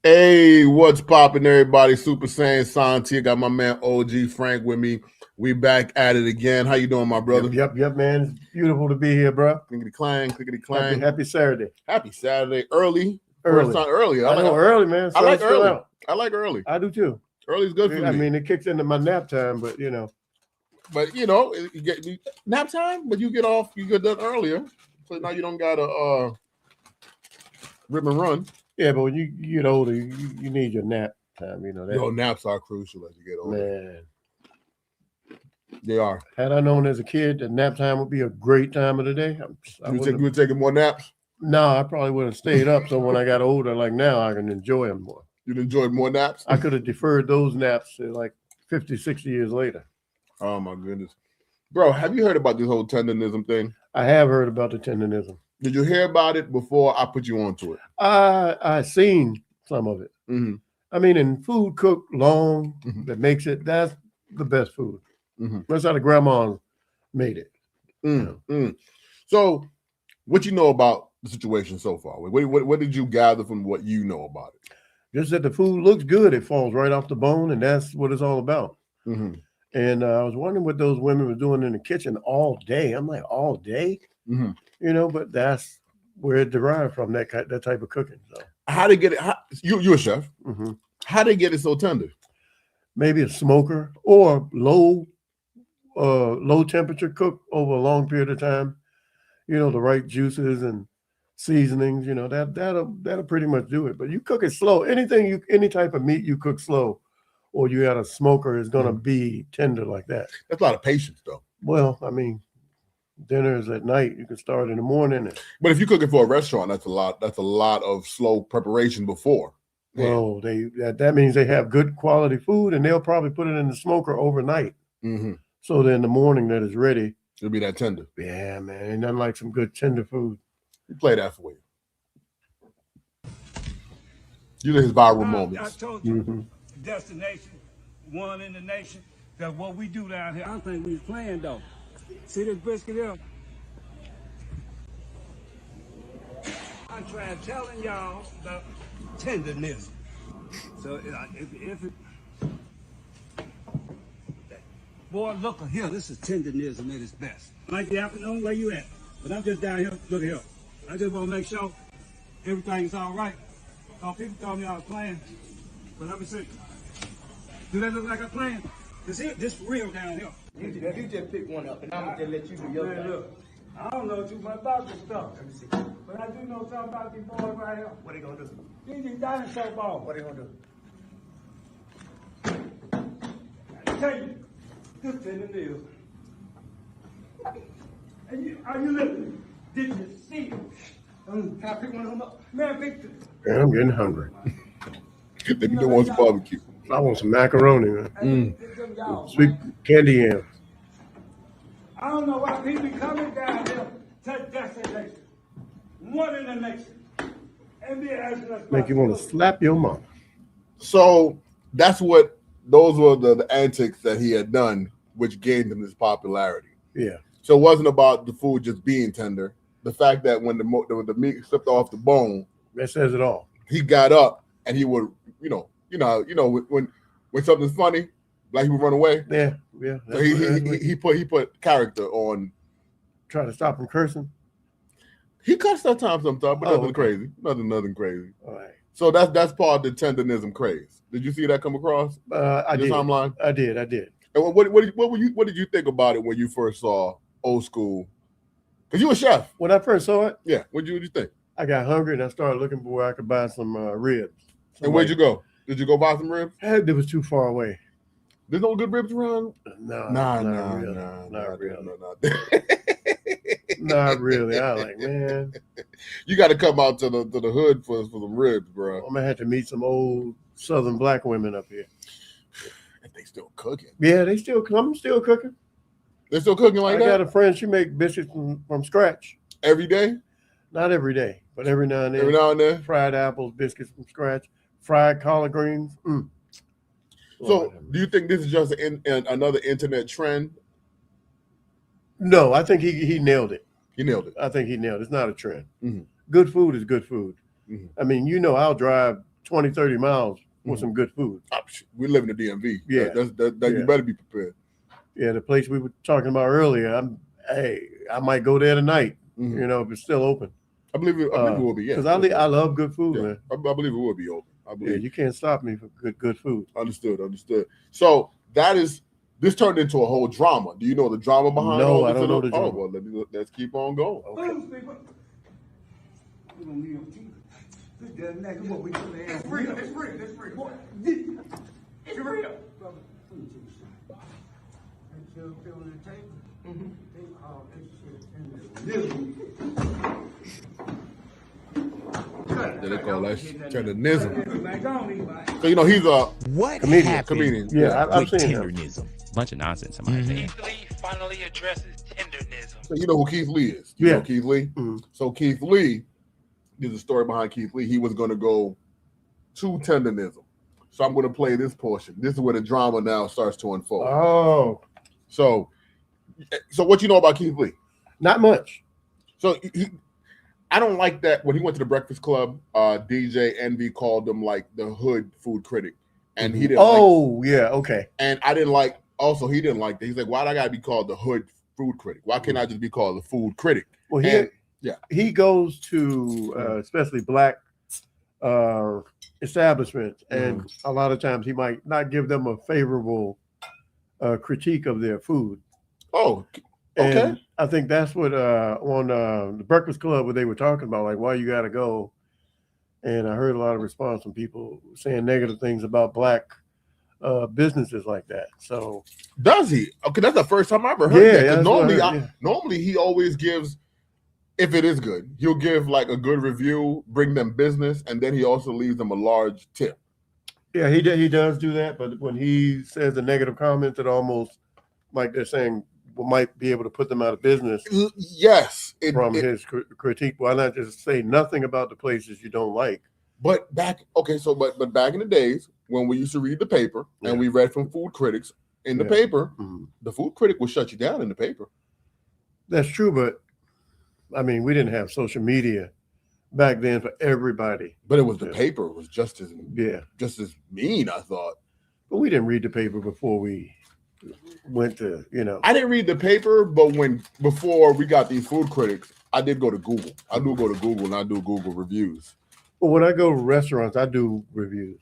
Hey, what's poppin', everybody? Super Saiyan Santi. I got my man OG Frank with me. We back at it again. How you doing, my brother? Yep, man. It's beautiful to be here, bro. Clickety clang, clickety clang. Happy Saturday. Happy Saturday. Early. Early. First time early. I know early, man. I like early. Out. I like early. I do too. Early's good for me. I mean, it kicks into my nap time, but you know. But you know, you get nap time, but you get off. You get done earlier, so now you don't gotta rip and run. Yeah, but when you get older, you need your nap time. You know that. Yo, naps are crucial as you get older. Man, they are. Had I known as a kid that nap time would be a great time of the day, you were taking more naps. No, I probably would have stayed up. So when I got older, like now, I can enjoy them more. You'd enjoy more naps? I could have deferred those naps to like 50, 60 years later. Oh, my goodness. Bro, have you heard about this whole tendernism thing? I have heard about the tendernism. Did you hear about it before I put you onto it? I seen some of it. Mm-hmm. I mean, in food cooked long, that makes it, that's the best food. Mm-hmm. That's how the grandmas made it. So, what you know about the situation so far? What did you gather from what you know about it? Just that the food looks good. It falls right off the bone, and that's what it's all about. Mm-hmm. And I was wondering what those women were doing in the kitchen all day. I'm like, all day? Mm-hmm. You know, but that's where it derived from, that type of cooking. So. How to get it? You're a chef. Mm-hmm. How they get it so tender? Maybe a smoker or low temperature cook over a long period of time. You know, the right juices and seasonings. You know, that'll pretty much do it. But you cook it slow. Any type of meat you cook slow, or you got a smoker, is gonna be tender like that. That's a lot of patience, though. Well, I mean, dinner is at night. You can start in the morning. But if you're cooking for a restaurant, that's a lot of slow preparation before. Well, that means they have good quality food, and they'll probably put it in the smoker overnight. Mm-hmm. So then in the morning that it's ready, it'll be that tender. Yeah, man. Ain't nothing like some good tender food. We play that for you. You his viral moments. I told you, destination, one in the nation. That's what we do down here. I don't think we was playing, though. See this biscuit here? I'm trying telling y'all the tendernism. So if it, boy, look here, this is tendernism at its best. Like the afternoon, where you at? But I'm just down here, look here. I just want to make sure everything's all right. People told me I was playing, but let me see. Do that look like I'm playing? This real down here. You just pick one up, and I'm gonna just let you do your thing. Look, I don't know too much about this stuff. Let me see. But I do know something about these boys right here. What they gonna do? These dinosaur balls. What they gonna do? I tell you, this tendernism. Are you listening? Did you see it? Can I pick one of them up? Man, pick it. Man, I'm getting hungry. They be doing some barbecue. I want some macaroni, man. Sweet candy yams. I don't know why people coming down here to destination. One in the nation. And be asking us. Make you want to slap your mom. So those were the antics that he had done, which gained him this popularity. Yeah. So it wasn't about the food just being tender. The fact that when the meat slipped off the bone, that says it all. He got up and he would, when something's funny, like he would run away. Yeah. So he put character on. Try to stop him cursing. He cussed sometimes, but nothing crazy. Nothing crazy. All right. So that's part of the tendernism craze. Did you see that come across? I did. Timeline? I did. And what did you think about it when you first saw Old School? Because you a chef. When I first saw it? Yeah. What did you think? I got hungry and I started looking for where I could buy some ribs. And where'd you go? Did you go buy some ribs? It was too far away. There's no good ribs around? No. Not really. Not really. I was like, man. You got to come out to the hood for some ribs, bro. I'm gonna have to meet some old Southern black women up here. And they still cooking. Yeah, I'm still cooking. They're still cooking like that? I got a friend, she make biscuits from scratch. Every day? Not every day, but every now and then. Every now and then? Fried apples, biscuits from scratch, fried collard greens. So do you think this is just another internet trend? No, I think he nailed it. He nailed it. I think he nailed it. It's not a trend. Mm-hmm. Good food is good food. Mm-hmm. I mean, I'll drive 20, 30 miles for some good food. We live in the DMV. Yeah. You better be prepared. Yeah, the place we were talking about earlier, I might go there tonight, you know, if it's still open. I believe it will be, yeah. Because I love good food, man. I believe it will be open. Yeah, you can't stop me for good food. Understood. So this turned into a whole drama. Do you know the drama behind all this? No, I don't know the drama. Oh, well, let's keep on going. Okay. It's real. They call that Tendernism. So, you know, he's a comedian. Yeah, I've seen Tendernism. Bunch of nonsense, in my opinion. Keith Lee finally addresses Tendernism. So you know who Keith Lee is? You know Keith Lee? Mm-hmm. So Keith Lee, there's a story behind Keith Lee. He was going to go to Tendernism. So I'm going to play this portion. This is where the drama now starts to unfold. Oh. So what you know about Keith Lee? Not much. So I don't like that when he went to the Breakfast Club, DJ Envy called him like the hood food critic. And he didn't okay. And I didn't like, also he didn't like that. He's like, why'd I gotta be called the hood food critic? Why can't I just be called the food critic? Well, he goes to especially black establishments, and a lot of times he might not give them a favorable critique of their food. Oh, okay. And I think that's what on the Breakfast Club where they were talking about, like, why you got to go. And I heard a lot of response from people saying negative things about black businesses like that. So does he? Okay, that's the first time I ever heard that. Normally, normally he always gives, if it is good, he'll give like a good review, bring them business, and then he also leaves them a large tip. Yeah, he does do that. But when he says a negative comment that almost like they're saying might be able to put them out of business. Yes. His critique. Why not just say nothing about the places you don't like? But back in the days when we used to read the paper and we read from food critics in the paper, the food critic would shut you down in the paper. That's true, but I mean, we didn't have social media back then for everybody. But it was the paper was just as mean, I thought. But we didn't read the paper before we went to, I didn't read the paper, but before we got these food critics, I did go to Google. I do go to Google and I do Google reviews. Well, when I go to restaurants, I do reviews,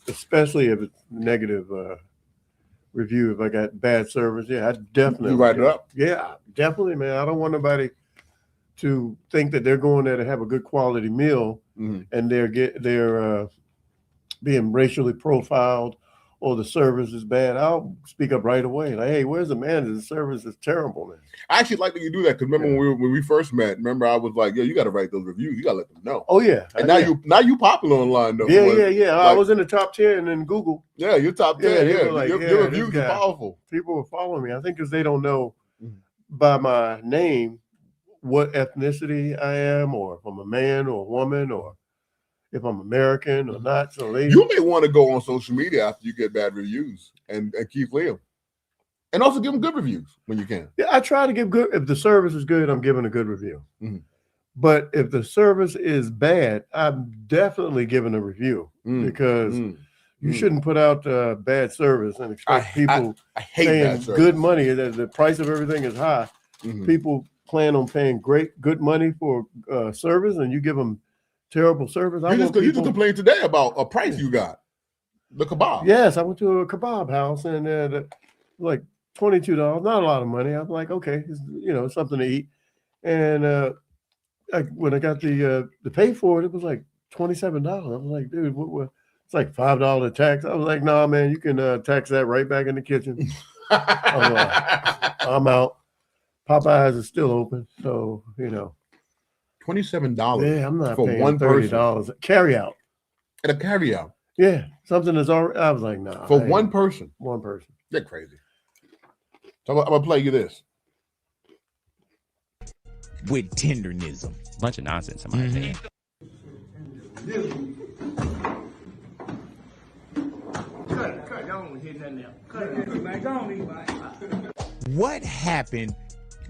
especially if it's negative review. If I got bad service, I definitely you write it up. Yeah, definitely, man. I don't want nobody to think that they're going there to have a good quality meal and they're being racially profiled. Or the service is bad, I'll speak up right away. Like, hey, where's the manager? The service is terrible, man. I actually like that you do that because remember when we first met. Remember, I was like, you got to write those reviews. You got to let them know. Oh yeah, and now you popular online though. Yeah. Like, I was in the top 10 in Google. Yeah, you're top 10. Yeah, like, your reviews are powerful. People were following me. I think because they don't know by my name what ethnicity I am, or if I'm a man or a woman, or if I'm American or not. So you may want to go on social media after you get bad reviews and keep them. And also give them good reviews when you can. Yeah, I try to give good. If the service is good, I'm giving a good review. But if the service is bad, I'm definitely giving a review because you shouldn't put out bad service and expect people paying good money. The price of everything is high. People plan on paying good money for service, and you give them terrible service. You just complained today about a price you got. The kebab. Yes, I went to a kebab house and like $22. Not a lot of money. I'm like, okay, it's something to eat. And when I got the pay for it, it was like $27. I was like, dude, what? It's like $5 tax. I was like, nah, man, you can tax that right back in the kitchen. I'm out. Popeyes is still open, so $27. Yeah, I'm not for paying one $30 carry out. At a carry out. Yeah, something that's already. I was like, nah. For one person. One person. They're crazy. So I'm gonna play you this. With Tendernism. Bunch of nonsense, in my opinion. Cut. Y'all don't hear nothing else. Cut it, man. Go on, man. What happened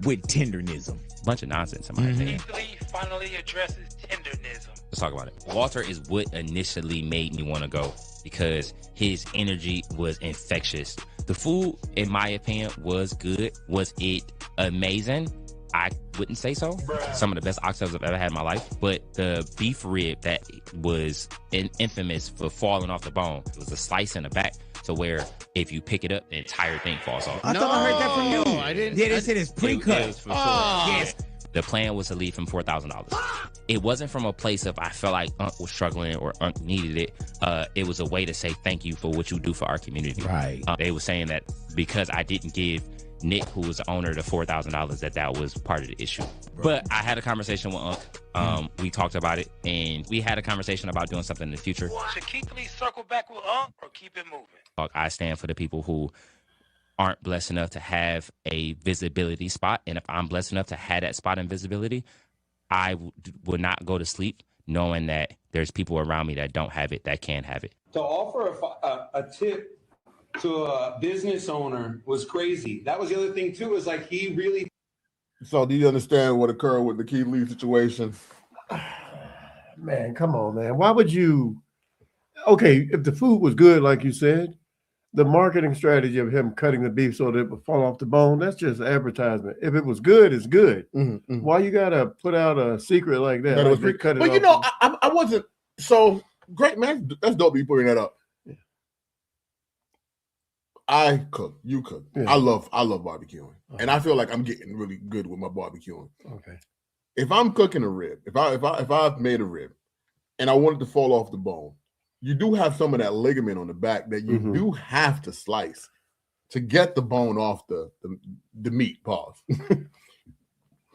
with Tendernism? Bunch of nonsense, in my opinion. Keith Lee finally addresses Tendernism. It's talk about it. Walter is what initially made me want to go because his energy was infectious. The food, in my opinion, was good. Was it amazing? I wouldn't say so. Some of the best oxtails I've ever had in my life. But the beef rib that was infamous for falling off the bone, it was a slice in the back to where if you pick it up, the entire thing falls off. I thought I heard that from you. I didn't. Yeah, they said it's pre-cut. It was for sure. Yes. The plan was to leave him $4,000. It wasn't from a place of I felt like Unc was struggling or Unc needed it. It was a way to say thank you for what you do for our community. Right. They were saying that because I didn't give Nick, who was the owner of the $4,000, that was part of the issue. But I had a conversation with Unc. We talked about it, and we had a conversation about doing something in the future. Should Keith Lee circle back with Unc or keep it moving? I stand for the people who aren't blessed enough to have a visibility spot. And if I'm blessed enough to have that spot in visibility, I would not go to sleep knowing that there's people around me that don't have it, that can have it. To offer a tip to a business owner was crazy. That was the other thing too, is like he really. So do you understand what occurred with the Keith Lee situation? Man, come on, man. Why would you? Okay, if the food was good, like you said, the marketing strategy of him cutting the beef so that it would fall off the bone, that's just advertisement. If it was good, it's good. Mm-hmm. Why you gotta put out a secret like that? That Like was they cut it but off you know, I wasn't so great, man. That's dope you putting that up. Yeah. I cook, you cook. Yeah. I love barbecuing, and I feel like I'm getting really good with my barbecuing. Okay. If I'm cooking a rib, if I've made a rib, and I want it to fall off the bone, you do have some of that ligament on the back that you do have to slice to get the bone off the meat. Pause.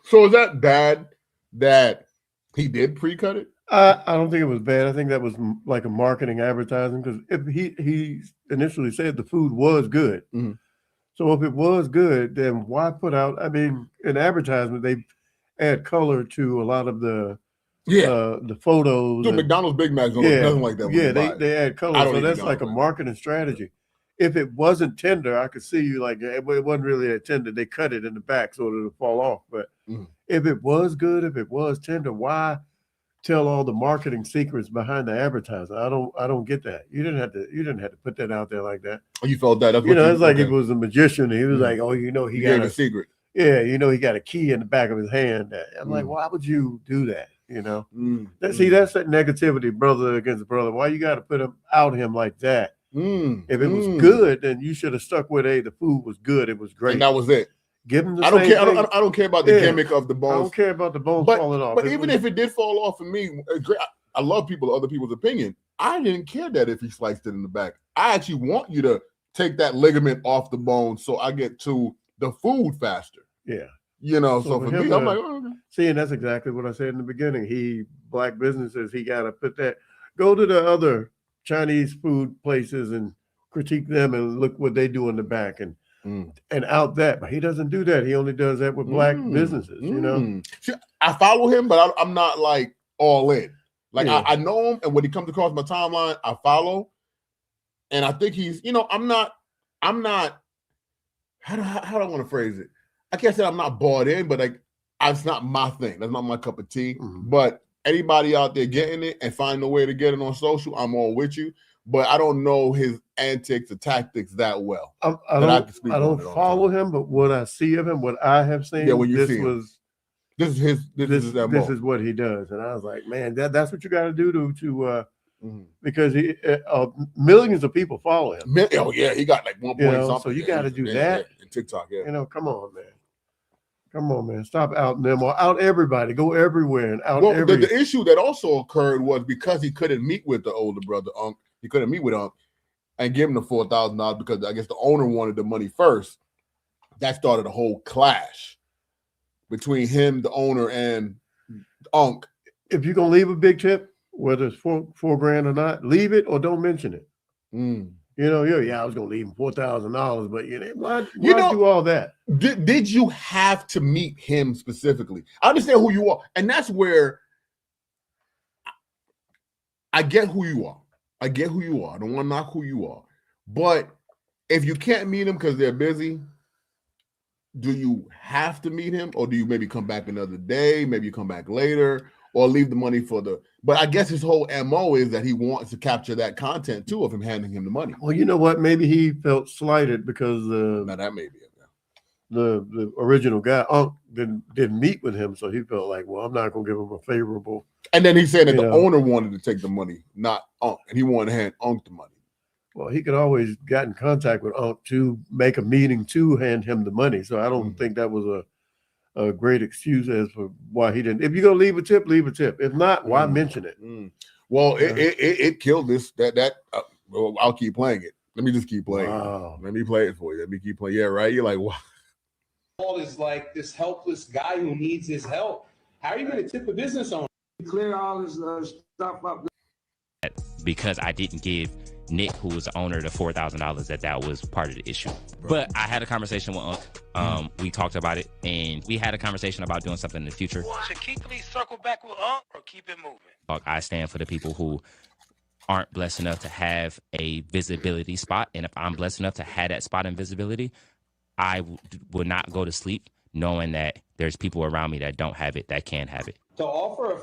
So is that bad that he did pre-cut it? I don't think it was bad. I think that was like a marketing advertising because if he initially said the food was good. Mm-hmm. So if it was good, then why put out? I mean, in advertisement, they add color to a lot of the photos. So McDonald's Big Macs don't look nothing like that. Yeah, they add color. So that's like a marketing strategy. If it wasn't tender, I could see you like it wasn't really a tender. They cut it in the back so it'll fall off. But if it was good, if it was tender, why tell all the marketing secrets behind the advertising? I don't get that. You didn't have to put that out there like that. Oh, you felt that? That's it's like he was a magician. He was like, oh, he got a secret. Yeah, he got a key in the back of his hand. I'm like, why would you do that? See, that's that negativity, brother against brother. Why you got to put him like that? If it was good, then you should have stuck with the food was good. It was great. And that was it. Give him the I don't same care. thing. I don't care about the gimmick of the bones. I don't care about the bones falling off. But even if it did fall off for me, I love other people's opinion. I didn't care that if he sliced it in the back. I actually want you to take that ligament off the bone so I get to the food faster. Yeah. So for me, I'm like, oh, okay. See, and that's exactly what I said in the beginning. Black businesses, he got to put that, go to the other Chinese food places and critique them and look what they do in the back and out that. But he doesn't do that. He only does that with black businesses, See, I follow him, but I'm not like all in. Like I know him, and when he comes across my timeline, I follow. And I think he's, I'm not, how do I want to phrase it? I can't say I'm not bought in, but it's not my thing. That's not my cup of tea. But anybody out there getting it and finding a way to get it on social, I'm all with you. But I don't know his antics or tactics that well. I don't follow him, but what I see of him, what I have seen, this is what he does. And I was like, man, that's what you got to do to because millions of people follow him. Oh yeah, he got like 1 point something. So you got to do that. In TikTok, yeah. Come on, man. Come on, man. Stop outing them or out everybody. Go everywhere and out the issue that also occurred was because he couldn't meet with the older brother, Unc. He couldn't meet with Unc and give him the $4,000 because I guess the owner wanted the money first. That started a whole clash between him, the owner, and Unc. If you're going to leave a big tip, whether it's $4,000 or not, leave it or don't mention it. I was going to leave him $4,000, but why do all that? Did you have to meet him specifically? I understand who you are, and that's where I get who you are. I don't want to knock who you are, but if you can't meet him because they're busy, do you have to meet him, or do you maybe come back another day? Maybe you come back later, or leave the money for the But I guess his whole MO is that he wants to capture that content too of him handing him the money. Well, you know what? Maybe he felt slighted because Now that may be it. the original guy didn't meet with him, so he felt like, well, I'm not gonna give him a favorable. And then he said that the owner wanted to take the money, not Unc, and he wanted to hand Unc the money. Well, he could always get in contact with Unc to make a meeting to hand him the money. So I don't think that was a great excuse as for why he didn't. If you're gonna leave a tip, leave a tip. If not, why mention it? Well, it killed this. Well, I'll keep playing it. Let me just keep playing it. Let me play it for you. Let me keep playing. Yeah, right. You're like, wow. Is like this helpless guy who needs his help. How are you going to tip a business owner? Clear all this stuff up. Because I didn't give Nick, who was the owner, the $4,000, that was part of the issue. But I had a conversation with Unc. We talked about it, and we had a conversation about doing something in the future. Should Keith Lee circle back with Unc or keep it moving? I stand for the people who aren't blessed enough to have a visibility spot, and if I'm blessed enough to have that spot in visibility, I would not go to sleep knowing that there's people around me that don't have it, that can have it. To offer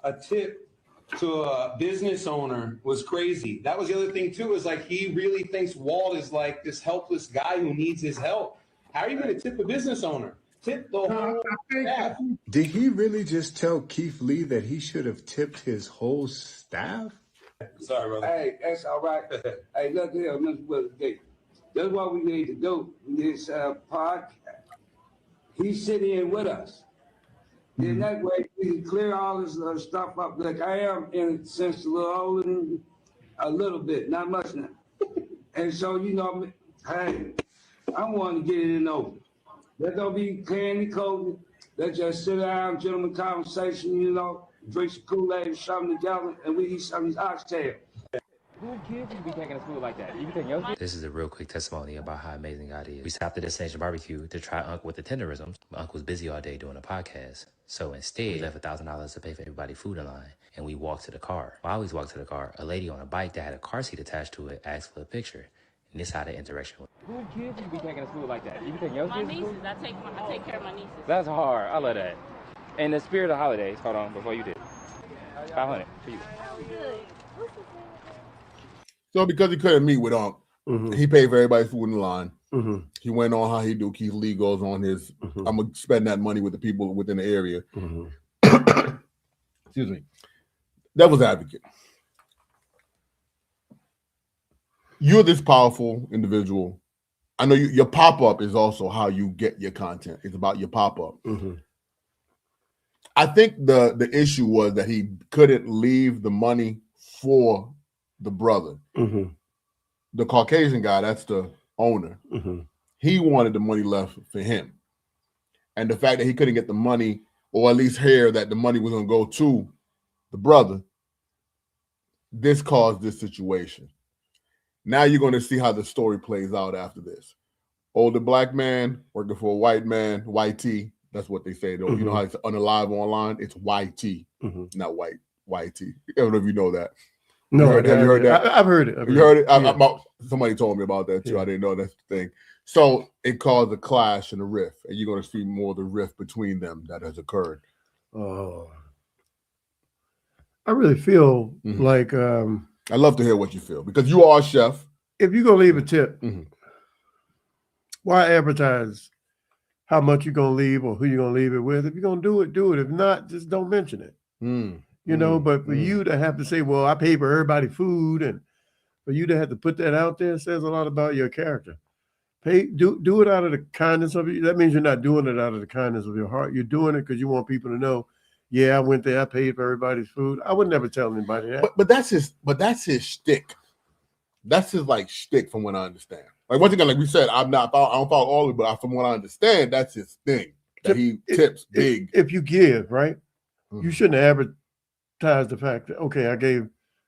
a tip to a business owner was crazy. That was the other thing too, is like he really thinks Walt is like this helpless guy who needs his help. How are you going to tip a business owner? Tip the whole staff. Did he really just tell Keith Lee that he should have tipped his whole staff? Sorry, brother. Hey, that's all right. Hey, look here, Mr. Willis. That's what we need to do in this podcast. He's sitting in with us. Then that way we can clear all this stuff up. Like I am, in a sense, a little older than a little bit, not much now. And so, hey, I want to get it in over. Let don't be candy coated. Let's just sit down, gentleman conversation, drink some Kool-Aid or something together, and we eat some of these oxtail. Who kids you be taking to school like that? You be taking your kids? This is a real quick testimony about how amazing God is. We stopped at Destination Barbecue to try Unc with the Tenderisms. Unc was busy all day doing a podcast. So instead, we left $1,000 to pay for everybody's food in line. And we walked to the car. While we walked to the car, a lady on a bike that had a car seat attached to it asked for a picture. And this is how the interaction was. Who kids you be taking to school like that? You be taking your kids? My nieces. I take care of my nieces. That's hard. I love that. In the spirit of holidays, hold on, before you did. 500 for you. Oh, good. So because he couldn't meet with Unc, he paid for everybody's food in the line. He went on how he do. Keith Lee goes on his, I'm going to spend that money with the people within the area. Excuse me. Devil's advocate. You're this powerful individual. I know your pop-up is also how you get your content. It's about your pop-up. I think the issue was that he couldn't leave the money for the brother. The Caucasian guy, that's the owner. He wanted the money left for him. And the fact that he couldn't get the money, or at least hear that the money was going to go to the brother, this caused this situation. Now you're going to see how the story plays out after this. Older black man working for a white man, YT. That's what they say, though. You know how it's unalive online? It's YT, not white. YT. I don't know if you know that. No, have you heard that? I've heard it. You heard it? Somebody told me about that too. I didn't know that's the thing. So it caused a clash and a rift, and you're going to see more of the rift between them that has occurred. Oh, I really feel like I'd love to hear what you feel, because you are a chef. If you're going to leave a tip, why advertise how much you're going to leave or who you're going to leave it with? If you're going to do it, do it. If not, just don't mention it. But for you to have to say, well, I pay for everybody food, and for you to have to put that out there says a lot about your character. Do it out of the kindness of you. That means you're not doing it out of the kindness of your heart. You're doing it because you want people to know, yeah, I went there, I paid for everybody's food. I would never tell anybody that. But that's his shtick. That's his shtick, from what I understand. Like, once again, like we said, I don't follow all of it, but from what I understand, that's his thing. That he tips big. If you give, right? You shouldn't advertise the fact that, okay, I gave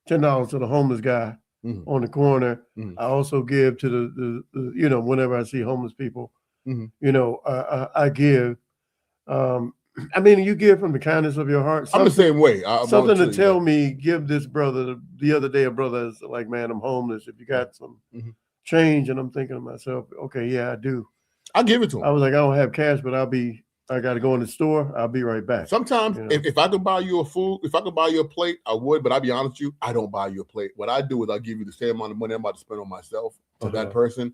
$10 to the homeless guy on the corner. I also give to the whenever I see homeless people, I give. I mean, you give from the kindness of your heart. I'm the same way. Something to tell me, give this brother. The other day, a brother is like, man, I'm homeless. If you got some change, and I'm thinking to myself, okay, yeah, I do. I'll give it to him. I was like, I don't have cash, but I'll be I got to go in the store. I'll be right back. Sometimes, if I could buy you if I could buy you a plate, I would. But I'll be honest with you, I don't buy you a plate. What I do is I give you the same amount of money I'm about to spend on myself to that person.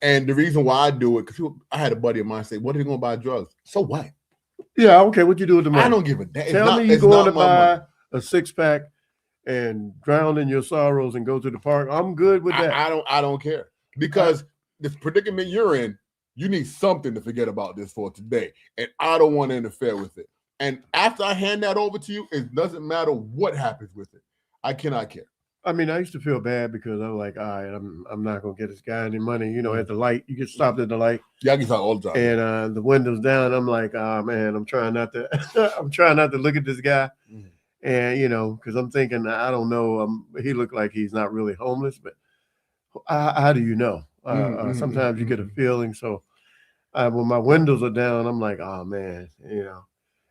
And the reason why I do it, because I had a buddy of mine say, "What are you going to buy drugs?" So what? Yeah, okay. What you do with the money? I don't give a damn. Tell me you're going to buy a 6-pack and drown in your sorrows and go to the park. I'm good with that. I don't care, because this predicament you're in, you need something to forget about this for today, and I don't want to interfere with it. And after I hand that over to you, it doesn't matter what happens with it. I cannot care. I mean, I used to feel bad because I was like, all right, I'm not gonna get this guy any money. You know, at the light, you get stopped at the light. Yeah, I get stopped all the time. And the windows down. I'm like, oh man, I'm trying not to. I'm trying not to look at this guy. And you know, because I'm thinking, I don't know. He looked like he's not really homeless, but how do you know? Sometimes you get a feeling. So when my windows are down, I'm like, oh man, you know.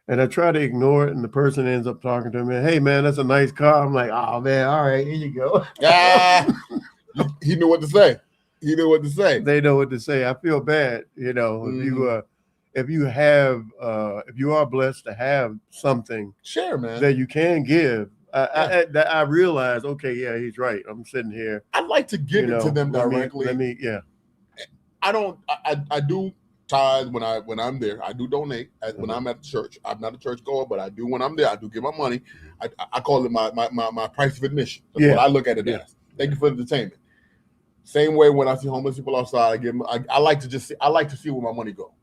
And I try to ignore it, and the person ends up talking to me. Hey, man, that's a nice car. I'm like, oh, man, all right, here you go. He knew what to say. He knew what to say. They know what to say. I feel bad, you know, if you are blessed to have something, share, man, that you can give. I realize, okay, yeah, he's right. I'm sitting here. I'd like to give it to them directly. Let me. I do tithe when I'm there. I do donate when I'm at the church. I'm not a church goer, but I do when I'm there. I do give my money. I call it my price of admission. That's what I look at it as. Thank you for the entertainment. Same way when I see homeless people outside, I give them. I like to just see. I like to see where my money go.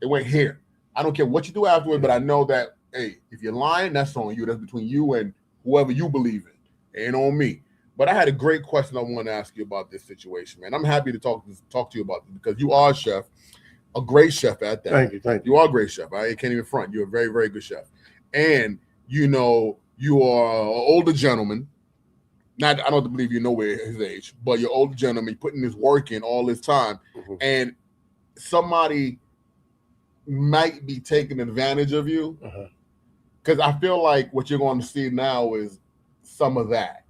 It went here. I don't care what you do afterwards, but I know that hey, if you're lying, that's on you. That's between you and whoever you believe in. It ain't on me. But I had a great question I want to ask you about this situation, man. I'm happy to talk to you about this because you are a chef. A great chef at that. Thank you. You are a great chef. I can't even front. You're a very, very good chef. And, you know, you are an older gentleman. I don't believe you're nowhere his age, but you're an older gentleman putting this work in all this time. And somebody might be taking advantage of you. Because I feel like what you're going to see now is some of that.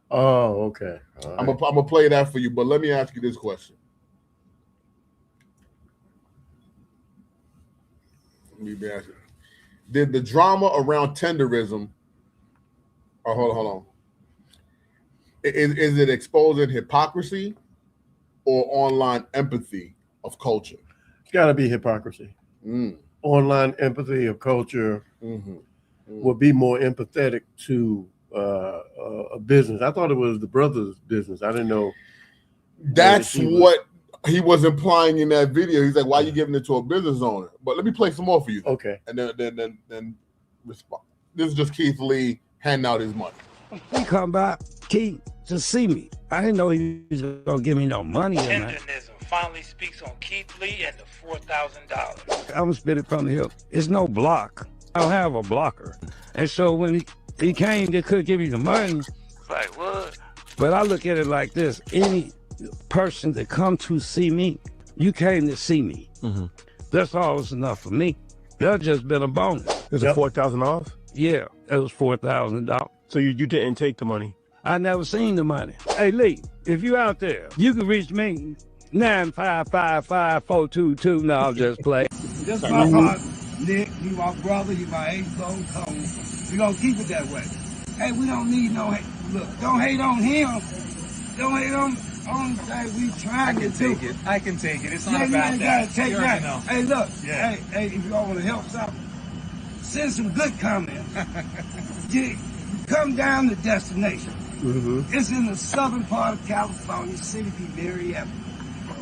Oh, okay. Right. I'm gonna play that for you, but let me ask you this question. Did the drama around tenderism, hold on. Is it exposing hypocrisy or online empathy of culture? It's got to be hypocrisy. Online empathy of culture will be more empathetic to a business. I thought it was the brother's business. I didn't know. That's what he was implying in that video. He's like, "Why are you giving it to a business owner?" But let me play some more for you. Okay. And then respond. This is just Keith Lee handing out his money. He come by, Keith, to see me. I didn't know he was gonna give me no money. Tendernism finally speaks on Keith Lee and the $4,000. I'm gonna spit it from the hip. It's no block. I don't have a blocker. And so when he came, they could give me the money. Like what? But I look at it like this: any person that come to see me, you came to see me. That's always enough for me. That just been a bonus. Is it $4,000 off? Yeah, it was $4,000. So you didn't take the money? I never seen the money. Hey Lee, if you out there, you can reach me 9555422. No, I'll just play. This my partner, Nick. You my brother. You my age-old tone. We gonna keep it that way. Hey, we don't need no hate. Look, don't hate on him. Don't hate on. Only thing we trying to do. I can take it. It's not about that. Take you that. Know. Hey, look. Yeah. Hey, if y'all want to help something, send some good comments. Come down to destination. It's in the southern part of California, City be very epic.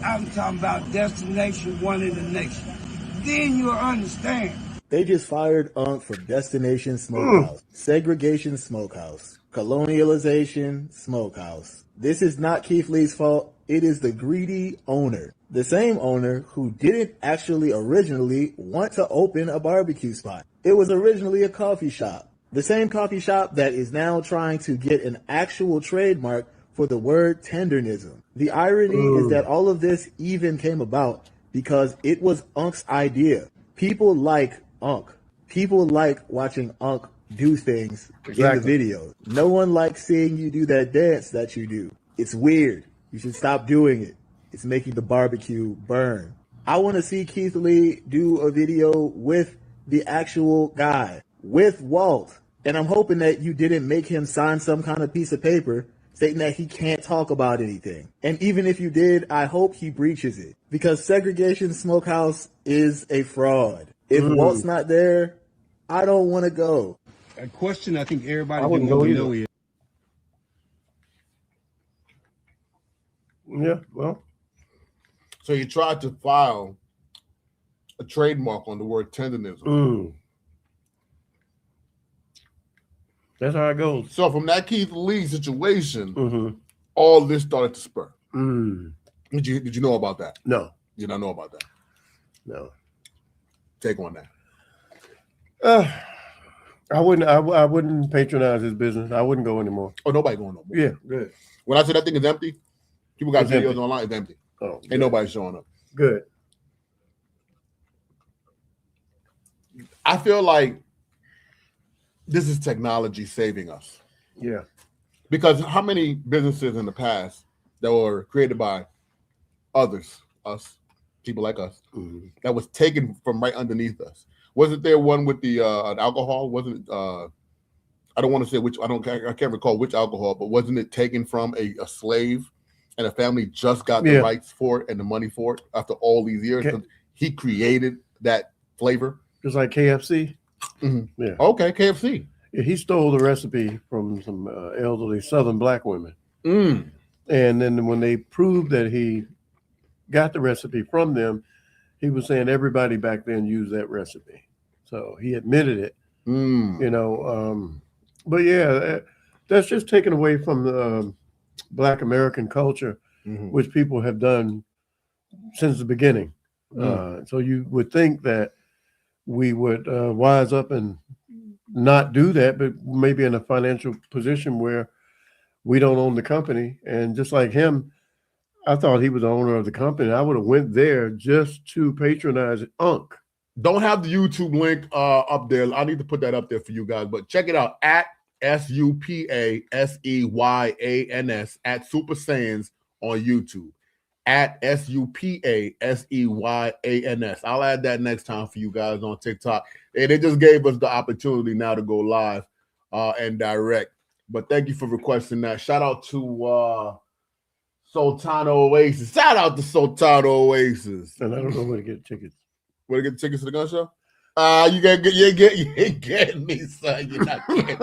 I'm talking about destination one in the nation. Then you'll understand. They just fired Unc from Destination Smokehouse, Segregation Smokehouse, Colonialization Smokehouse. This is not Keith Lee's fault. It is the greedy owner. The same owner who didn't actually originally want to open a barbecue spot. It was originally a coffee shop. The same coffee shop that is now trying to get an actual trademark for the word tendernism. The irony is that all of this even came about because it was Unc's idea. People like Unc. People like watching Unc do things in the video. No one likes seeing you do that dance that you do. It's weird. You should stop doing it. It's making the barbecue burn. I want to see Keith Lee do a video with the actual guy, with Walt. And I'm hoping that you didn't make him sign some kind of piece of paper stating that he can't talk about anything. And even if you did, I hope he breaches it. Because Segregation Smokehouse is a fraud. If Walt's not there, I don't want to go. A question I think everybody wouldn't want go to either. know is, Yeah, well. So he tried to file a trademark on the word tendernism. That's how it goes. So from that Keith Lee situation, all this started to spur. Did you know about that? No. Did not know about that? No. Take on that. I wouldn't patronize his business. I wouldn't go anymore. Oh, nobody going no more. Yeah, good. When I said that thing is empty, people got It's videos empty. online. It's empty. Oh, ain't nobody showing up. Good. I feel like this is technology saving us. Yeah. Because how many businesses in the past that were created by others, us, people like us, that was taken from right underneath us? Wasn't there one with the alcohol? Wasn't it, I don't want to say which, I can't recall which alcohol, but wasn't it taken from a slave and a family just got the rights for it and the money for it after all these years? He created that flavor. Just like KFC. Yeah. Okay, KFC. Yeah, he stole the recipe from some elderly Southern black women. And then when they proved that he got the recipe from them, he was saying everybody back then used that recipe. So he admitted it, you know. But yeah, that's just taken away from the Black American culture, which people have done since the beginning. So you would think that we would wise up and not do that, but maybe in a financial position where we don't own the company. And just like him, I thought he was the owner of the company. I would have went there just to patronize Unc. Don't have the YouTube link up there. I need to put that up there for you guys, but check it out at SUPASEYANS at Super Saiyans on YouTube. At SUPASEYANS. I'll add that next time for you guys on TikTok. And it just gave us the opportunity now to go live and direct. But thank you for requesting that. Shout out to Sultana Oasis. Shout out to Sultana Oasis. And I don't know where to get tickets. Where to get tickets to the gun show? You ain't getting me, son. You're not getting me.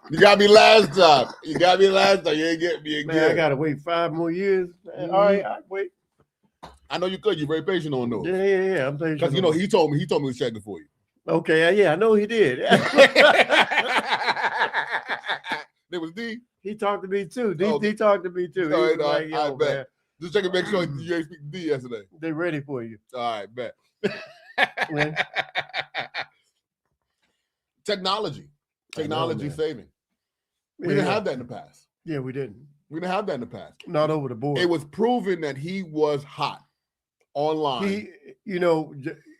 You got me last time. You ain't getting me again. Man, I gotta wait 5 more years. All right, I wait. I know you could. You're very patient on those. Yeah. I'm patient. Because you know he told me he was checking for you. Okay, yeah, I know he did. There was D. He talked to me too. D Okay. talked to me too. All right, Like, I yo, bet. man, Just check and make sure you ain't speak to D yesterday. they ready for you. All right, bet. Yeah. Technology saving. We Yeah. didn't have that in the past. Yeah, we didn't. We didn't have that in the past. Not over the board. It was proven that he was hot online. You know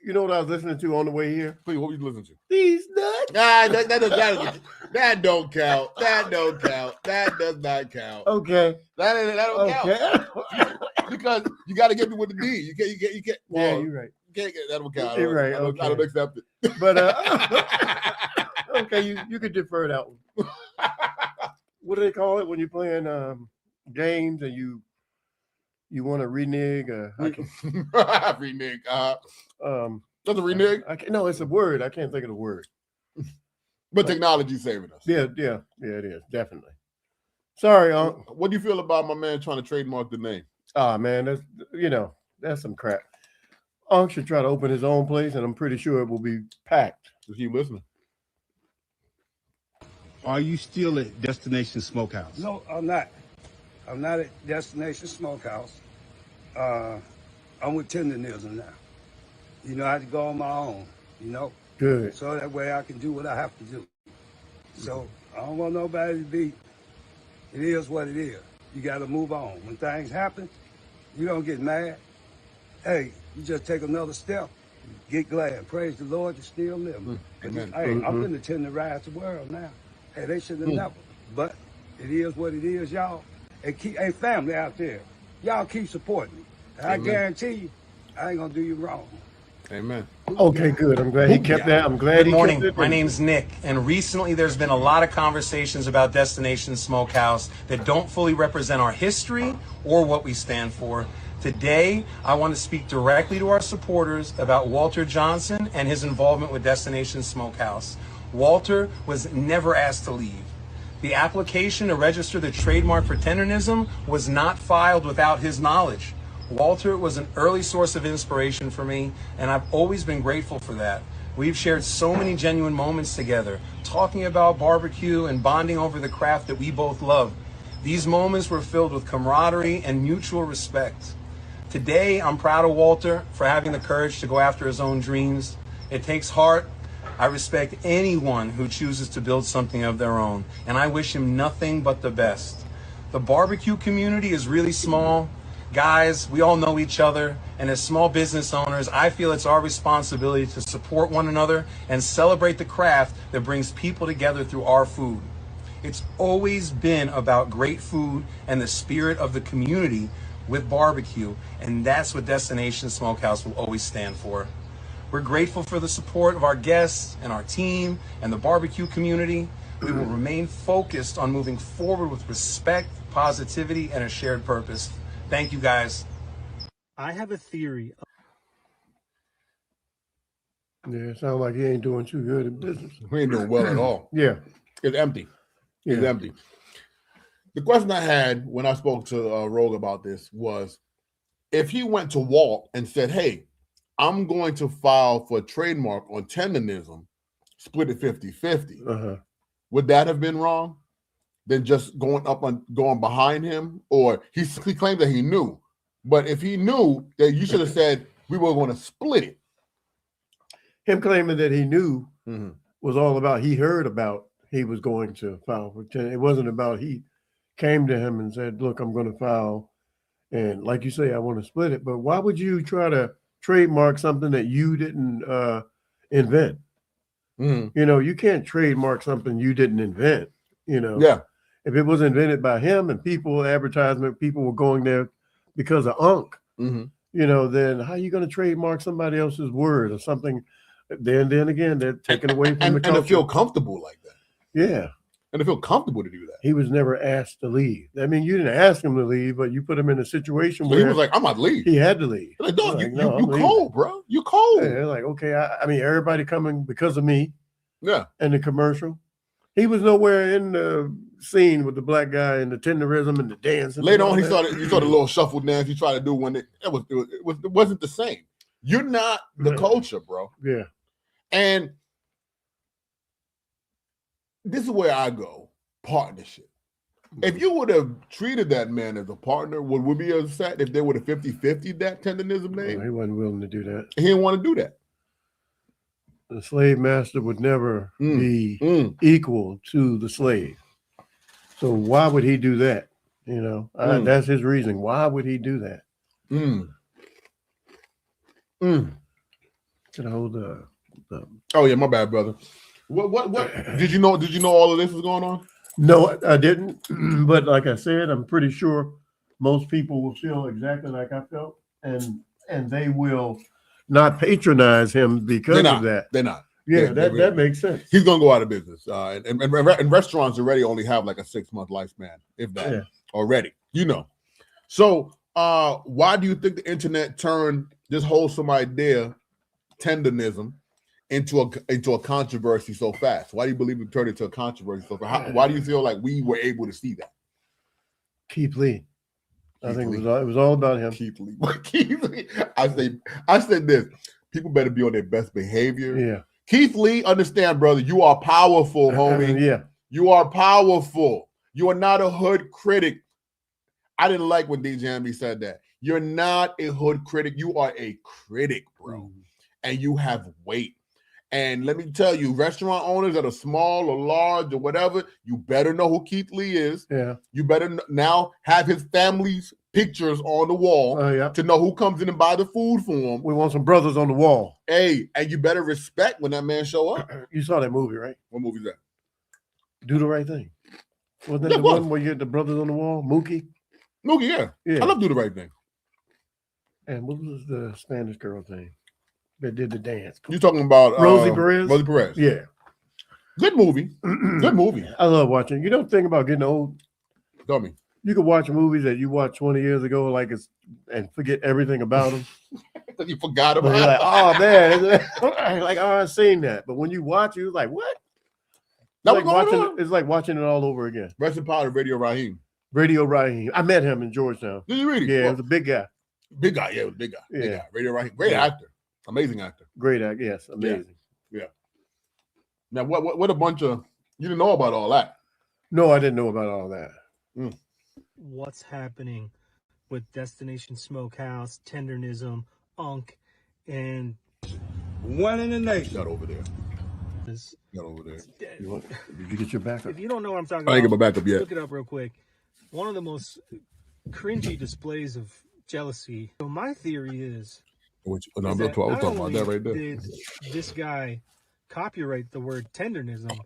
what I was listening to on the way here? Please, what were you listening to? These nuts. Nah, that don't count. That don't count. That does not count. Okay. That don't count. Because you got to get me with the D. You can't. Well, yeah, you're right. You can't get that. Don't count. You're right. I don't accept it. But okay, you could defer that one. What do they call it when you're playing games and you want to renege? Renege. That's a renege. No, it's a word. I can't think of the word. But technology's saving us. Yeah, it is definitely. Sorry, what do you feel about my man trying to trademark the name? Man, that's some crap. Unc should try to open his own place, and I'm pretty sure it will be packed. Just keep listening. are you still at Destination Smokehouse? No, I'm not. I'm not at Destination Smokehouse. I'm with Tendernism now. You know, I had to go on my own, you know? Good. So that way I can do what I have to do. So I don't want nobody to be, it is what it is. You got to move on. When things happen, you don't get mad. Hey, you just take another step. Get glad. Praise the Lord, you're still living. Amen. Hey, I'm finna tend to rise the world now. Hey, they should have never. But it is what it is, y'all. And keep, hey, family out there, y'all keep supporting me. And I guarantee you, I ain't gonna do you wrong. Amen. Okay, good. I'm glad he kept that. I'm glad Good he morning. kept it. My name's Nick, and recently there's been a lot of conversations about Destination Smokehouse that don't fully represent our history or what we stand for. Today, I want to speak directly to our supporters about Walter Johnson and his involvement with Destination Smokehouse. Walter was never asked to leave. The application to register the trademark for Tendernism was not filed without his knowledge. Walter was an early source of inspiration for me, and I've always been grateful for that. We've shared so many genuine moments together, talking about barbecue and bonding over the craft that we both love. These moments were filled with camaraderie and mutual respect. Today, I'm proud of Walter for having the courage to go after his own dreams. It takes heart. I respect anyone who chooses to build something of their own, and I wish him nothing but the best. The barbecue community is really small. Guys, we all know each other, and as small business owners, I feel it's our responsibility to support one another and celebrate the craft that brings people together through our food. It's always been about great food and the spirit of the community with barbecue, and that's what Destination Smokehouse will always stand for. We're grateful for the support of our guests and our team and the barbecue community. We will remain focused on moving forward with respect, positivity, and a shared purpose. Thank you, guys. I have a theory. Yeah, it sounds like he ain't doing too good in business. We ain't doing well at all. Yeah. It's empty. It's Yeah. empty. The question I had when I spoke to Rogue about this was, if he went to Walt and said, hey, I'm going to file for a trademark on Tendernism, split it 50-50, would that have been wrong? Than just going behind him? Or he claimed that he knew. But if he knew, that you should have said we were going to split it. Him claiming that he knew was all about, he heard about he was going to file for 10. It wasn't about he came to him and said, look, I'm going to file. And like you say, I want to split it. But why would you try to trademark something that you didn't invent? You know, you can't trademark something you didn't invent, you know. Yeah. If it was invented by him and people were going there because of Unc, you know, then how are you going to trademark somebody else's word or something? Then again, they're taken away from the culture. And to feel comfortable like that. Yeah. And to feel comfortable to do that. He was never asked to leave. I mean, you didn't ask him to leave, but you put him in a situation where he was like, I'm not leaving. He had to leave. Like, dog, like, you cold, bro. You cold. Yeah, like, okay, I mean, everybody coming because of me. Yeah. And the commercial. He was nowhere in the scene with the black guy and the tenderism and the dancing. Later on, you saw the little shuffle dance he tried to do when it wasn't the same. You're not the culture, bro. Yeah. And this is where I go, partnership. If you would have treated that man as a partner, would we be upset if they would have 50-50 that Tendernism name? No, he wasn't willing to do that. He didn't want to do that. The slave master would never be equal to the slave. So why would he do that? You know, that's his reasoning. Why would he do that? Should I hold the Oh yeah, my bad, brother. What did you know all of this was going on? No, I didn't. But like I said, I'm pretty sure most people will feel exactly like I felt, and they will not patronize him because of that. They're not. Yeah, that makes sense. He's gonna go out of business. And restaurants already only have like a 6-month lifespan, if that already. You know. So why do you think the internet turned this wholesome idea, Tendernism, into a controversy so fast? Why do you believe it turned into a controversy so fast? Why do you feel like we were able to see that? Keith Lee. I think it was all about him. Keith Lee. I said this. People better be on their best behavior. Yeah. Keith Lee, understand, brother, you are powerful, homie. Yeah. You are powerful. You are not a hood critic. I didn't like when DJ Amby said that. You're not a hood critic. You are a critic, bro. And you have weight. And let me tell you, restaurant owners that are small or large or whatever, you better know who Keith Lee is. Yeah. You better now have his family's pictures on the wall to know who comes in and buy the food for him. We want some brothers on the wall. Hey, and you better respect when that man show up. You saw that movie, right? What movie is that? Do the Right Thing. Wasn't that the one where you had the brothers on the wall? Mookie, yeah. I love Do the Right Thing. And what was the Spanish girl's name that did the dance? You talking about Rosie Perez? Rosie Perez. Yeah. Good movie. Good movie. I love watching. You don't think about getting old. Tell me. You can watch movies that you watched 20 years ago, and forget everything about them. You forgot about it. You're like, oh man, like I've seen that. But when you watch it, you're like, what? It's like watching it all over again. Rest in power to Radio Raheem. Radio Raheem. I met him in Georgetown. Did you really? Yeah, he was a big guy. Big guy, yeah, it was a big guy. Yeah. Big guy. Radio Raheem. Great actor. Amazing actor. Great actor, yes. Amazing. Yeah. Now, what a bunch of, you didn't know about all that. No, I didn't know about all that. What's happening with Destination Smokehouse, Tendernism, Unk, and one in the nation. Got over there. Got over there. Did you get your backup? If you don't know what I'm talking I about, ain't get my backup yet. Look it up real quick. One of the most cringy displays of jealousy. So my theory is I was that talking about that right there. did this guy copyright the word tendernism,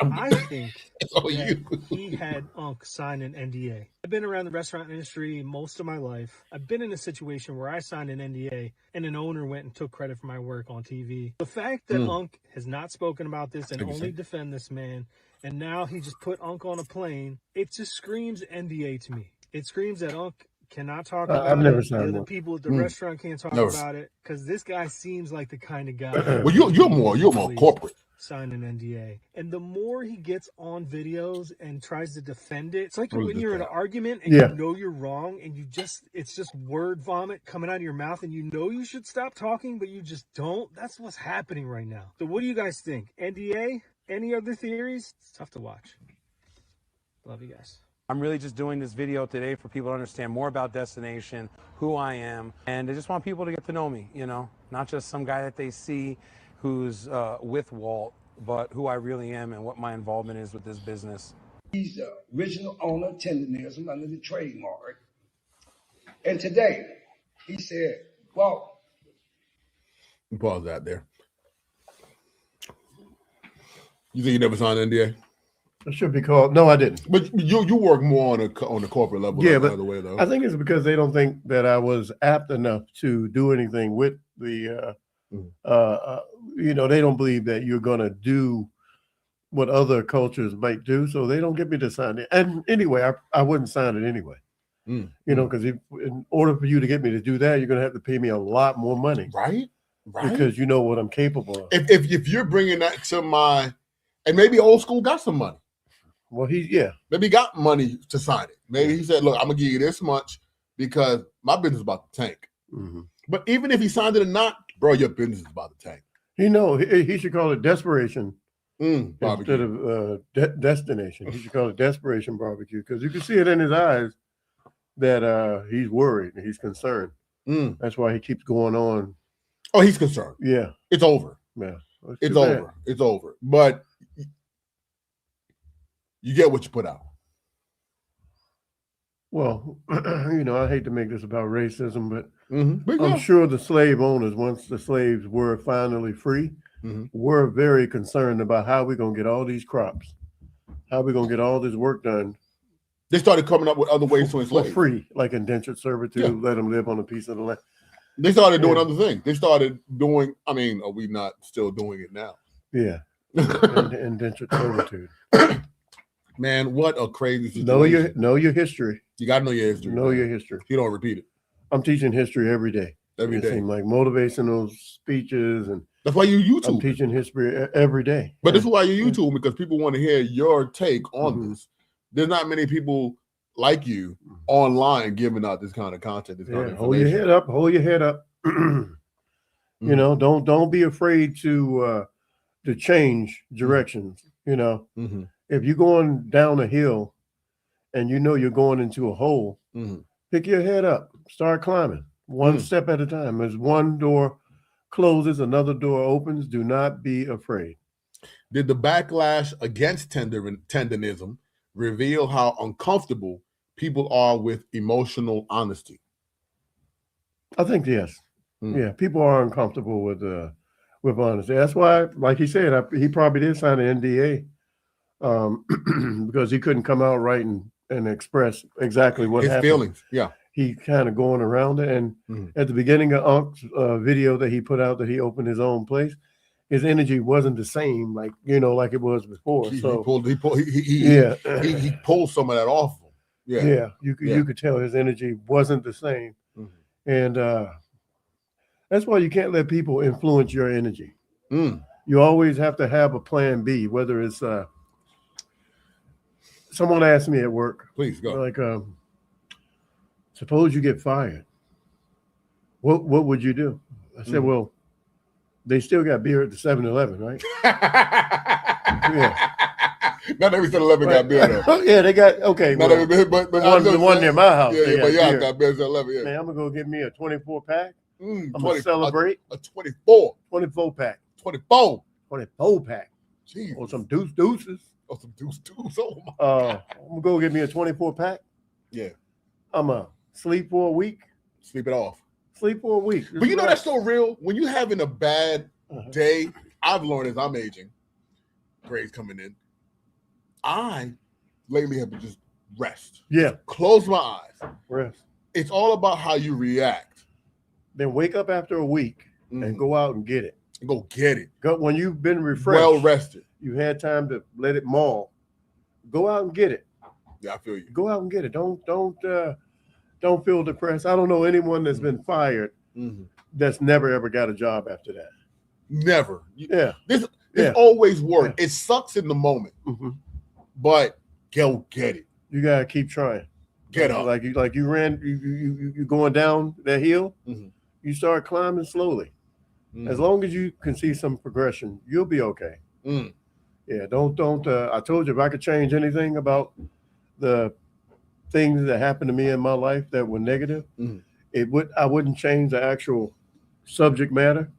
I think that he had Unk sign an NDA. I've been around the restaurant industry most of my life. I've been in a situation where I signed an NDA and an owner went and took credit for my work on TV. The fact that Unk has not spoken about this and only defend this man, and now he just put Unk on a plane, it just screams NDA to me. It screams that Unk cannot talk about I've never it. signed The one. people at the restaurant can't talk about it because this guy seems like the kind of guy. Well, you're more corporate. Sign an NDA, and the more he gets on videos and tries to defend it, it's like when you're in an argument and you know you're wrong, and it's just word vomit coming out of your mouth, and you know you should stop talking, but you just don't. That's what's happening right now. So, what do you guys think? NDA? Any other theories? It's tough to watch. Love you guys. I'm really just doing this video today for people to understand more about Destination, who I am, and I just want people to get to know me, not just some guy that they see who's with Walt, but who I really am and what my involvement is with this business. He's the original owner of Tendernism under the trademark. And today, he said, well, pause that there. You think you never signed an NDA? It should be called. No, I didn't. But you work more on the corporate level. Yeah, but the way, though. I think it's because they don't think that I was apt enough to do anything with the. They don't believe that you're going to do what other cultures might do, so they don't get me to sign it. And anyway, I wouldn't sign it anyway. Because in order for you to get me to do that, you're going to have to pay me a lot more money, right? Because you know what I'm capable of. If you're bringing that to and maybe Old School got some money. Well, maybe he got money to sign it. Maybe he said, "Look, I'm gonna give you this much because my business is about to tank." But even if he signed it or not, bro, your business is about to tank. He should call it Desperation barbecue instead of Destination. He should call it Desperation Barbecue because you can see it in his eyes that he's worried and he's concerned. That's why he keeps going on. Oh, he's concerned. Yeah, it's over. Yeah, it's over. It's over. But you get what you put out. Well, I hate to make this about racism, but I'm sure the slave owners, once the slaves were finally free, were very concerned about how we're going to get all these crops, how we're going to get all this work done. They started coming up with other ways to enslave. For free, like indentured servitude, let them live on a piece of the land. They started doing other things. They started doing, are we not still doing it now? Yeah. Indentured servitude. Man, what a crazy situation. Know your history. You got to know your history. Know your history. You don't repeat it. I'm teaching history every day. Every day. Seems like motivational speeches, and that's why you YouTube. I'm teaching history every day. But this is why you YouTube, because people want to hear your take on this. There's not many people like you online giving out this kind of content. This kind of hold your head up. Hold your head up. Don't be afraid to change directions. If you're going down a hill and you're going into a hole, pick your head up, start climbing one step at a time. As one door closes, another door opens. Do not be afraid. Did the backlash against tendernism reveal how uncomfortable people are with emotional honesty? I think yes. Yeah, people are uncomfortable with honesty. That's why, like he said, he probably did sign an NDA. Because he couldn't come out right and express exactly what happened. His feelings, yeah. he kind of going around it. And at the beginning of Unc's video that he put out that he opened his own place, his energy wasn't the same, like like it was before. He so pulled some of that off him. Yeah. You could tell his energy wasn't the same. And that's why you can't let people influence your energy. You always have to have a plan B, whether it's someone asked me at work. Please go. Like, suppose you get fired. What would you do? I said, well, they still got beer at the 7-Eleven, right? Yeah. Not every 7-Eleven got beer though. Yeah, they got but the one near my house. Yeah, but y'all got beer at 7-Eleven. Yeah. Man, I'm gonna go get me a 24 pack. I'm gonna celebrate a 24 pack. 24 pack. Jeez. Or some deuces. Oh, some deuces. Oh my God. I'm gonna go get me a 24 pack. Yeah. I'm gonna sleep for a week. Sleep it off. Sleep for a week. But you know that's so real. When you're having a bad day, I've learned as I'm aging, grades coming in, I lately have to just rest. Yeah. Close my eyes. Rest. It's all about how you react. Then wake up after a week and go out and get it. Go get it. When you've been refreshed, well rested, you had time to let it maul. Go out and get it. Yeah, I feel you. Go out and get it. Don't feel depressed. I don't know anyone that's been fired that's never ever got a job after that. Never. Yeah. This always work. Yeah. It sucks in the moment, but go get it. You gotta keep trying. Get up. Like you ran. You going down that hill. You start climbing slowly. As long as you can see some progression, you'll be okay. Yeah. Don't. I told you if I could change anything about the things that happened to me in my life that were negative, I wouldn't change the actual subject matter.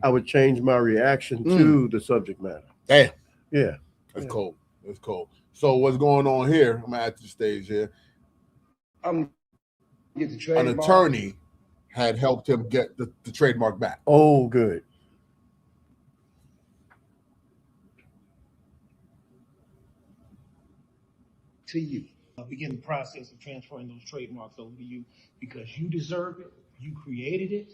I would change my reaction to the subject matter. Damn. Yeah. That's cold. That's cold. So what's going on here? I'm at the stage here. An attorney had helped him get the trademark back. Oh, good. To you. Begin the process of transferring those trademarks over to you because you deserve it, you created it,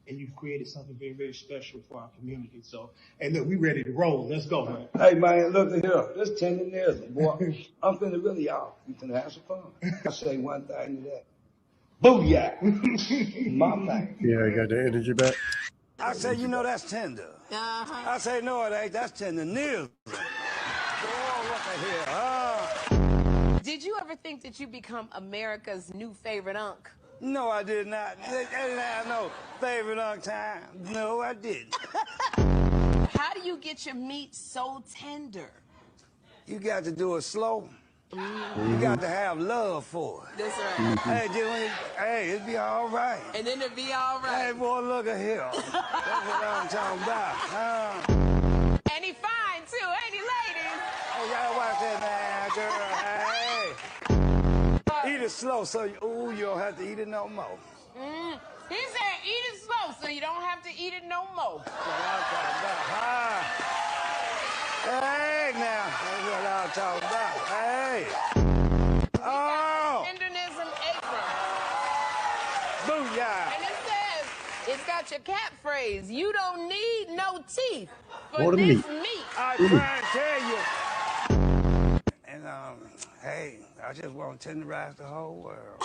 and you've created something very, very special for our community. So, hey, look, we ready to roll. Let's go, man. Hey, man, look at here. This Tendernism, boy. I'm finna really off. We finna have some fun. I say one thing to that. Booyah! My man. Yeah, I got the energy back. I say, that's tender. I say, no, it ain't. That's Tendernism. Oh, look at here. Did you ever think that you become America's new favorite unk? No, I did not. I didn't have no favorite unk time. No, I didn't. How do you get your meat so tender? You got to do it slow. You got to have love for it. That's right. Hey, it'll be all right. And then it'll be all right. Hey, boy, look at here. That's what I'm talking about. And he fine, too, ain't he, ladies? Oh, y'all watch that now, girl. Hey. Eat it slow so you don't have to eat it no more. He said eat it slow so you don't have to eat it no more. That's what I'm talking about. Hey, now. That's what I'm talking about. Hey. Oh. Tendernism apron. Booyah. And it says, it's got your catchphrase, you don't need no teeth for What a this meat. meat. I try to tell you. And, hey, I just want to tenderize the whole world.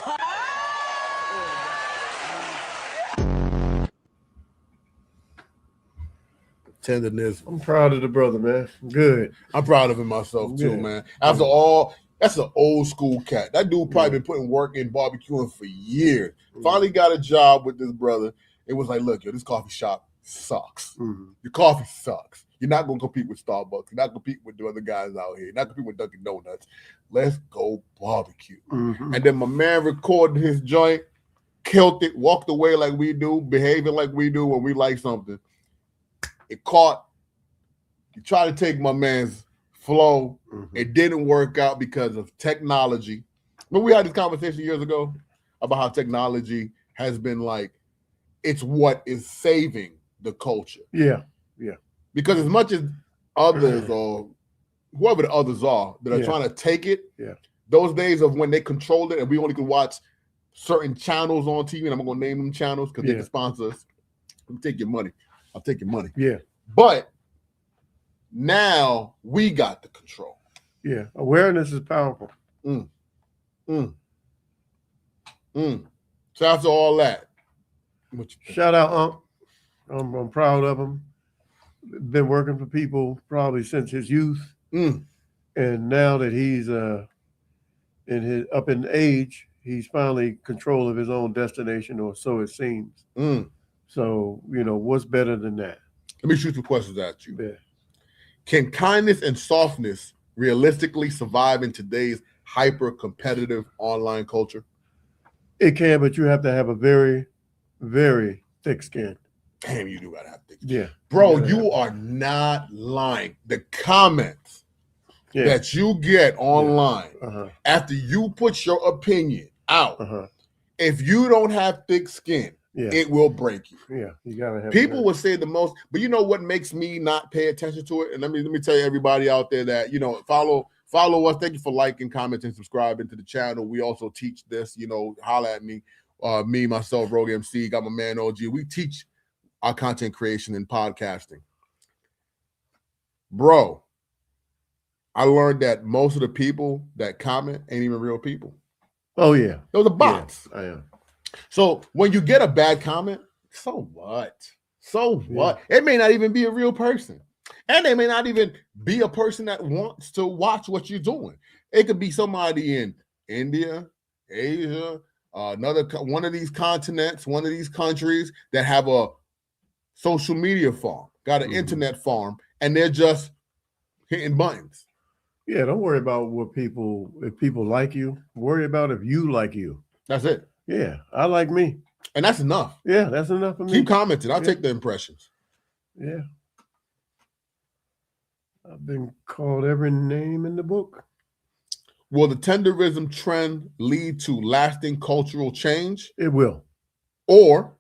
Tendernism. I'm proud of the brother, man. Good. I'm proud of him myself too, man. After all, that's an old school cat. That dude probably been putting work in barbecuing for years. Finally got a job with this brother. It was like, look, yo, this coffee shop sucks. The coffee sucks. You're not going to compete with Starbucks. You're not compete with the other guys out here. You're not compete with Dunkin' Donuts. Let's go barbecue. And then my man recorded his joint, killed it, walked away like we do, behaving like we do when we like something. It caught. He tried to take my man's flow. It didn't work out because of technology. But we had this conversation years ago about how technology has been like, it's what is saving the culture. Yeah. Because as much as others or whoever the others are that are trying to take it, those days of when they controlled it and we only could watch certain channels on TV, and I'm going to name them channels because they can sponsor us. I'll take your money. I'll take your money. Yeah. But now we got the control. Yeah. Awareness is powerful. So after all that, shout out Unc. I'm proud of him. Been working for people probably since his youth. And now that he's in age, he's finally control of his own destination, or so it seems. So, what's better than that? Let me shoot some questions at you. Yeah. Can kindness and softness realistically survive in today's hyper-competitive online culture? It can, but you have to have a very, very thick skin. Damn, you do gotta have thick skin. Yeah. Bro, you are not lying. The comments that you get online after you put your opinion out, if you don't have thick skin, it will break you. Yeah, you gotta have. People would say the most, but you know what makes me not pay attention to it? And let me tell you, everybody out there that follow us. Thank you for liking, commenting, subscribing to the channel. We also teach this. Holla at me, myself, Rogue MC. Got my man OG. We teach our content creation and podcasting. Bro, I learned that most of the people that comment ain't even real people. Oh yeah, those are bots. I am. So when you get a bad comment, so what? So what? It may not even be a real person. And they may not even be a person that wants to watch what you're doing. It could be somebody in India, Asia, one of these continents, one of these countries that have a social media farm, got an internet farm, and they're just hitting buttons. Yeah, don't worry about if people like you. Worry about if you like you. That's it. Yeah, I like me. And that's enough. Yeah, that's enough for me. Keep commenting. I'll take the impressions. Yeah. I've been called every name in the book. Will the tenderism trend lead to lasting cultural change? It will. Or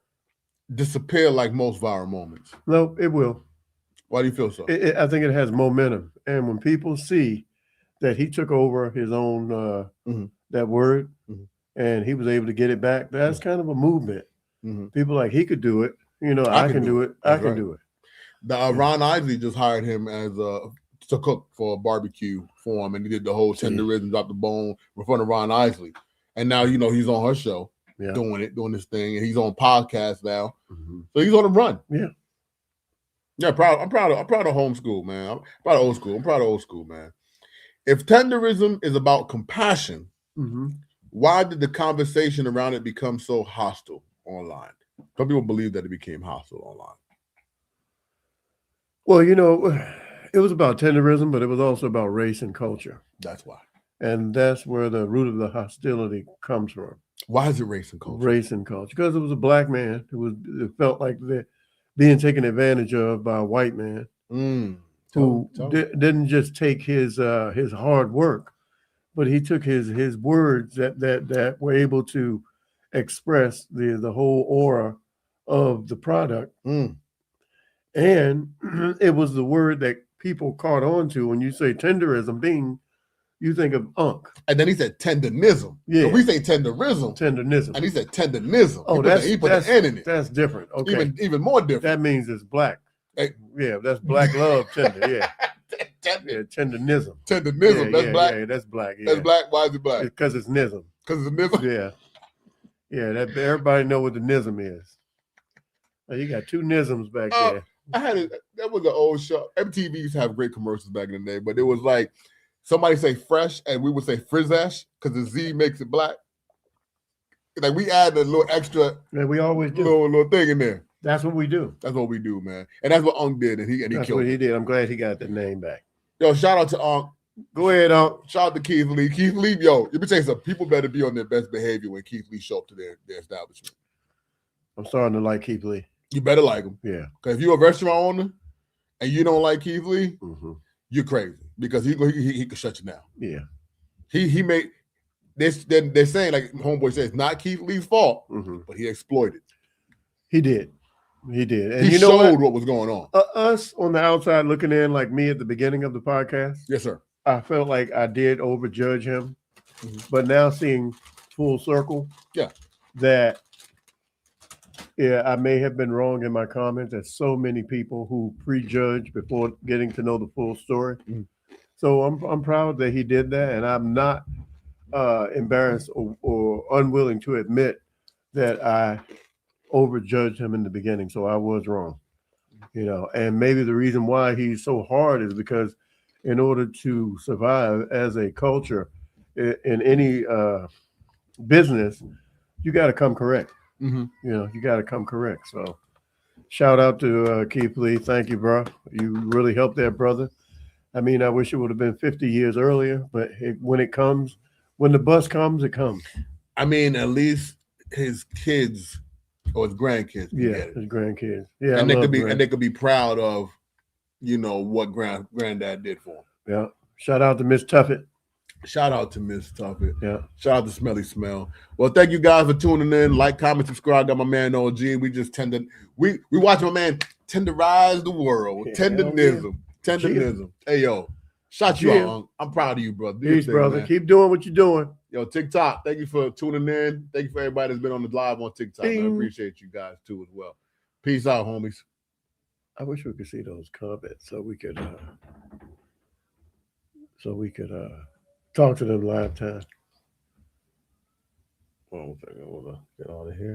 disappear like most viral moments? No, it will. Why do you feel so? I think it has momentum. And when people see that he took over his own, that word, and he was able to get it back, that's kind of a movement. People like, he could do it. I can do it. I can do it. Ron Isley just hired him as to cook for a barbecue for him, and he did the whole tenderism, drop the bone in front of Ron Isley. And now, he's on her show doing this thing, and he's on podcast now. So he's on the run. Yeah. Yeah, I'm proud of homeschool, man. I'm proud of old school. I'm proud of old school, man. If tenderism is about compassion, why did the conversation around it become so hostile online? Some people believe that it became hostile online. Well, it was about tenderism, but it was also about race and culture. That's why. And that's where the root of the hostility comes from. Why is it race and culture? Race and culture. Because it was a black man it felt like they're being taken advantage of by a white man who didn't just take his hard work, but he took his words that were able to express the whole aura of the product. And it was the word that people caught on to. When you say tenderism, you think of Unc. And then he said tendernism. Yeah. So we say tenderism. Tendernism. And he said tendernism. Oh, he put the N in it. That's different. Okay. Even more different. That means it's black. Hey. Yeah, that's black love tender. Yeah. Yeah, tendernism. Tendernism. That's black. Yeah, that's black. Yeah. That's black. Why is it black? Because it's nism. Because it's a nism. Yeah. Yeah, everybody know what the nism is. Oh, you got two nisms back there. That was an old show. MTV used to have great commercials back in the day, but it was like somebody say fresh and we would say frizzesh because the Z makes it black. Like we add a little extra. Yeah, we always do. Little thing in there. That's what we do. That's what we do, man. And that's what Unc did, and he that's killed what he it. did. I'm glad he got the name back. Yo, shout out to Unc. Go ahead, Unc. Shout out to Keith Lee. Keith Lee, yo, let me tell you something. People better be on their best behavior when Keith Lee show up to their establishment. I'm starting to like Keith Lee. You better like him. Yeah. Because if you're a restaurant owner and you don't like Keith Lee, you're crazy. Because he could shut you down. Yeah. He made this. They're saying, like Homeboy says, it's not Keith Lee's fault, but he exploited. He did. He did. And he you know showed what was going on. Us on the outside looking in, like me at the beginning of the podcast. Yes, sir. I felt like I did overjudge him. But now seeing full circle, that, yeah, I may have been wrong in my comments. There's so many people who prejudge before getting to know the full story. So I'm proud that he did that, and I'm not embarrassed or unwilling to admit that I overjudged him in the beginning. So I was wrong, and maybe the reason why he's so hard is because in order to survive as a culture in any business, you got to come correct. You got to come correct. So shout out to Keith Lee. Thank you, bro. You really helped that brother. I mean, I wish it would have been 50 years earlier, but when the bus comes, it comes. I mean, at least his kids or his grandkids can get it. His grandkids. Yeah, and they could be proud of, what granddad did for him. Yeah. Shout out to Miss Tuffet. Shout out to Miss Tuffet. Yeah. Shout out to Smelly Smell. Well, thank you guys for tuning in. Like, comment, subscribe. Got my man OG. We watch my man tenderize the world. Tendernism. Tendernism. Hey, yo. Shout you out, Unc. I'm proud of you, brother. Peace, brother. Man. Keep doing what you're doing. Yo, TikTok, thank you for tuning in. Thank you for everybody that's been on the live on TikTok. Man. I appreciate you guys too as well. Peace out, homies. I wish we could see those comments so we could talk to them live time. Hold on a second. I want to get out of here.